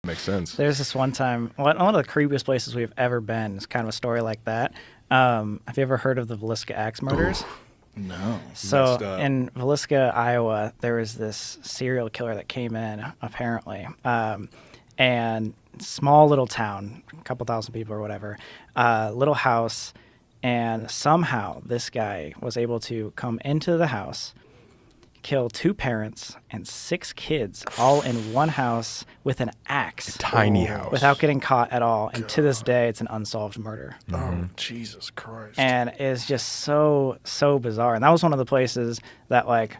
Makes sense. There's this one time, one of the creepiest places we've ever been is kind of a story like that. Have you ever heard of the Villisca axe murders? No. So in Villisca, Iowa, there was this serial killer that came in, apparently, and small little town, a couple thousand people or whatever, little house, and somehow this guy was able to come into the house, kill 2 parents and 6 kids all in one house with an axe. A tiny house. Without getting caught at all. And to this day, it's an unsolved murder. Oh, Jesus Christ. And it's just so bizarre. And that was one of the places that, like,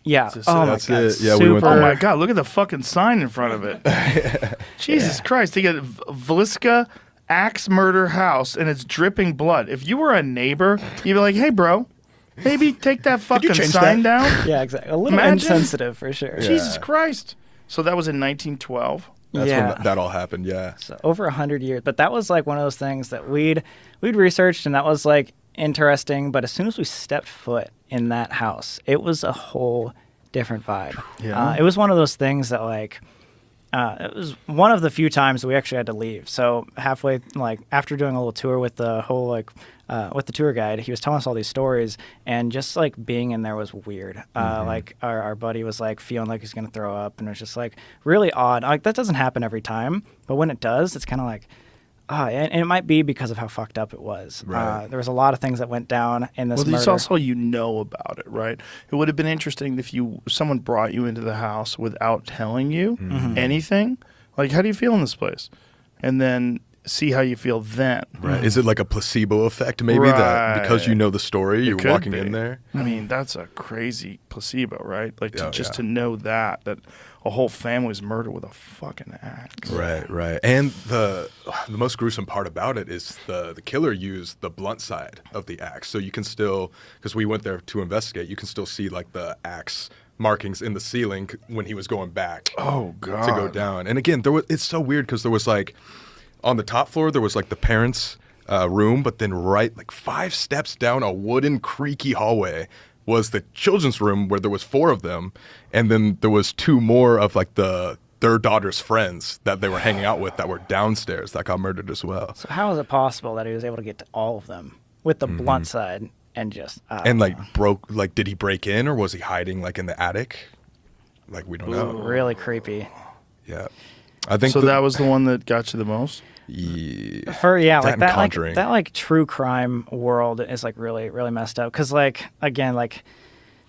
yeah. This Oh, my that's God. it. Yeah, we went Oh, there. my God. Look at the fucking sign in front of it. Jesus Christ. They got Villisca axe murder house, and it's dripping blood. If you were a neighbor, you'd be like, hey, bro, maybe take that fucking change sign that? down. Yeah, exactly. A little Imagine. insensitive for sure. Yeah. Jesus Christ. So that was in 1912. That's Yeah. when that all happened. Yeah. So over 100 years. But that was like one of those things that we'd researched, and that was like interesting. But as soon as we stepped foot in that house, it was a whole different vibe. Yeah. It was one of those things that like, it was one of the few times we actually had to leave. So halfway, like after doing a little tour with the whole like, with the tour guide, he was telling us all these stories, and just like being in there was weird. Like our buddy was like feeling like he's gonna throw up, and it was just like really odd. Like that doesn't happen every time, but when it does, it's kind of like, and it might be because of how fucked up it was. Right. There was a lot of things that went down in this Well, murder. it's also about it, right? It would have been interesting if someone brought you into the house without telling you anything. Like, how do you feel in this place? And then see how you feel then. Right. Is it like a placebo effect, maybe, that because you know the story, you're could walking be. in there? I mean, that's a crazy placebo, right? Like, Oh, just yeah. to know that a whole family's murdered with a fucking axe. Right, right. And the most gruesome part about it is the killer used the blunt side of the axe. So you can still, because we went there to investigate, you can still see like the axe markings in the ceiling when he was going back Oh, God. to go down. And again, it's so weird because there was like, on the top floor, there was like the parents' room, but then right like 5 steps down a wooden creaky hallway was the children's room where there was 4 of them, and then there was 2 more of like their daughter's friends that they were hanging out with that were downstairs that got murdered as well. So how is it possible that he was able to get to all of them with the blunt side and just And like did he break in, or was he hiding like in the attic? Like, we don't know. really creepy? Yeah, I think So that was the one that got you the most? Yeah. Like and that, Conjuring. like that, like true crime world is like really, really messed up. Because like again, like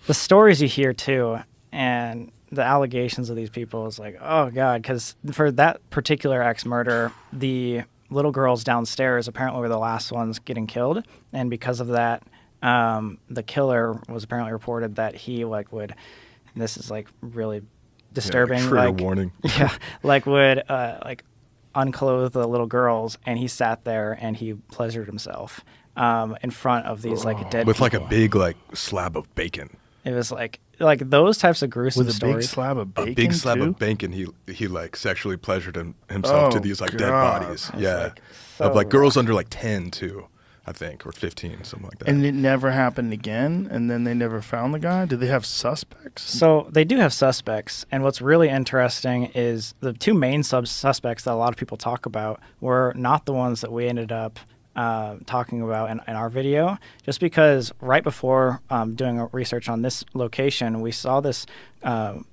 the stories you hear too, and the allegations of these people is like, oh God. Because for that particular ex murder, the little girls downstairs apparently were the last ones getting killed, and because of that, the killer was apparently reported that he like would. This is like really disturbing. Yeah, trigger like warning. Yeah, like would like unclothe the little girls, and he sat there and he pleasured himself in front of these like dead with like a people. big like slab of bacon. It was like those types of gruesome With a stories. big slab of bacon, A big slab too? of bacon. He like sexually pleasured himself to Oh, these like dead God. bodies. Yeah, like of so like girls under like 10 too, I think, or 15, something like that. And it never happened again? And then they never found the guy? Did they have suspects? So they do have suspects, and what's really interesting is the 2 main suspects that a lot of people talk about were not the ones that we ended up talking about in our video, just because right before doing a research on this location, we saw this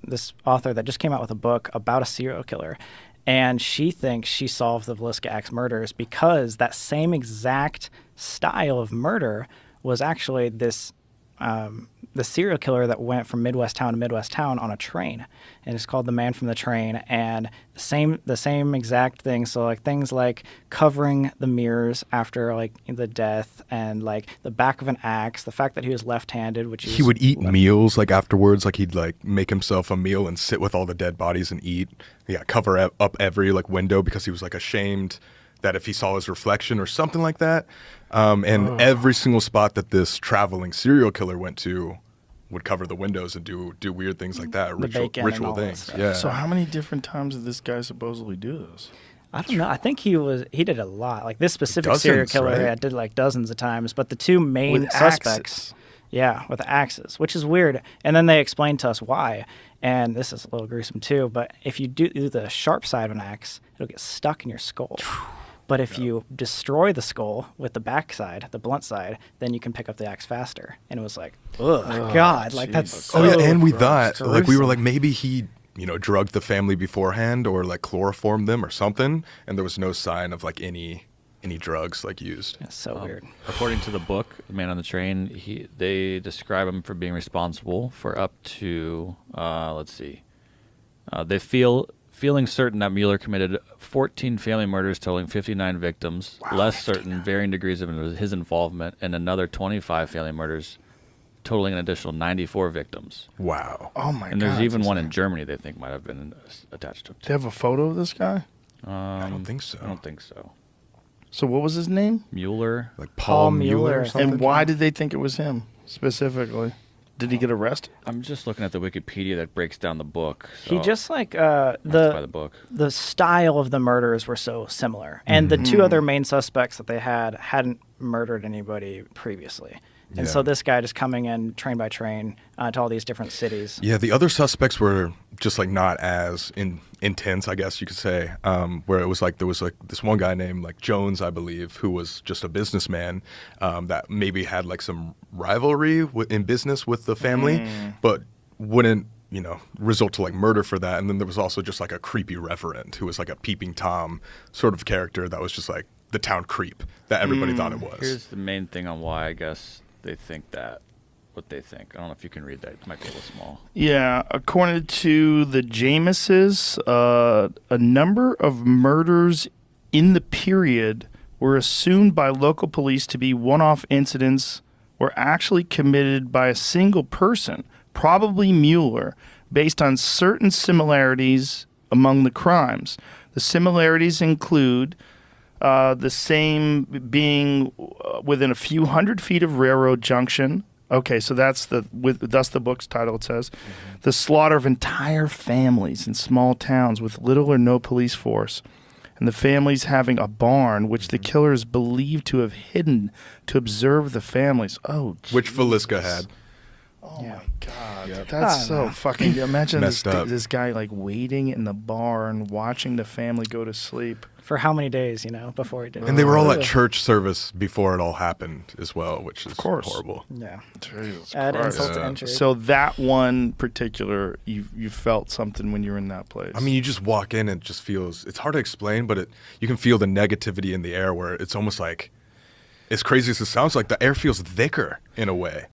this author that just came out with a book about a serial killer, and she thinks she solved the Villisca axe murders because that same exact style of murder was actually this the serial killer that went from Midwest town to Midwest town on a train, and it's called The Man from the Train. And the same exact thing. So like things like covering the mirrors after like the death, and like the back of an axe, the fact that he was left-handed, which he would eat meals like afterwards, like he'd like make himself a meal and sit with all the dead bodies and eat. Yeah, cover up every like window because he was like ashamed that if he saw his reflection or something like that. And every single spot that this traveling serial killer went to would cover the windows and do weird things like that, bacon and ritual all that things. stuff. Yeah. So how many different times did this guy supposedly do this? I don't know. I think he did a lot. Like this specific Dozens, serial killer right? did like dozens of times. But the 2 main With suspects, axes. Yeah, with axes, which is weird. And then they explained to us why. And this is a little gruesome too, but if you do the sharp side of an axe, it'll get stuck in your skull. But if you destroy the skull with the back side, the blunt side, then you can pick up the axe faster. And it was like, oh God, like that's so Oh yeah, and we gross. thought like we were like maybe he drugged the family beforehand or like chloroformed them or something, and there was no sign of like any drugs like used. It's so weird. According to the book, The Man on the Train, they describe him for being responsible for up to feeling certain that Mueller committed 14 family murders totaling 59 victims, less certain varying degrees of his involvement, and another 25 family murders totaling an additional 94 victims. Wow. Oh my god! And there's even one in Germany they think might have been attached to him. Do you have a photo of this guy? I don't think so. I don't think so. So what was his name? Mueller. Like Paul Paul Mueller Mueller. or something. And why did they think it was him specifically? Did he get arrested? I'm just looking at the Wikipedia that breaks down the book. He so just like I have to buy the book. the style of the murders were so similar, and the two other main suspects that they hadn't murdered anybody previously, and so Yeah. this guy just coming in train by train to all these different cities. Yeah, the other suspects were just like not as intense, I guess you could say. Where it was like there was like this one guy named like Jones, I believe, who was just a businessman that maybe had like some rivalry in business with the family, but wouldn't result to like murder for that. And then there was also just like a creepy reverend who was like a peeping tom sort of character that was just like the town creep that everybody thought it was. Here's the main thing on why I guess they think that. What they think. I don't know if you can read that. It might be a little small. Yeah, according to the Jameses, a number of murders in the period were assumed by local police to be one-off incidents were actually committed by a single person, probably Mueller, based on certain similarities among the crimes. The similarities include the same being within a few hundred feet of railroad junction. Okay, so that's the book's title. It says, the slaughter of entire families in small towns with little or no police force, and the families having a barn which the killer is believed to have hidden to observe the families. Oh, Which Villisca had. oh Yeah. my god, Yep. that's so fucking. Imagine Messed up. this guy like waiting in the barn, watching the family go to sleep. For how many days, before he did it? And they were all at Ugh. church service before it all happened as well, which is course. horrible. Yeah. Jesus Add Christ. insult to Yeah. injury. So that one particular, you felt something when you were in that place. I mean, you just walk in and it just feels, it's hard to explain, but you can feel the negativity in the air where it's almost like, as crazy as it sounds, like the air feels thicker in a way.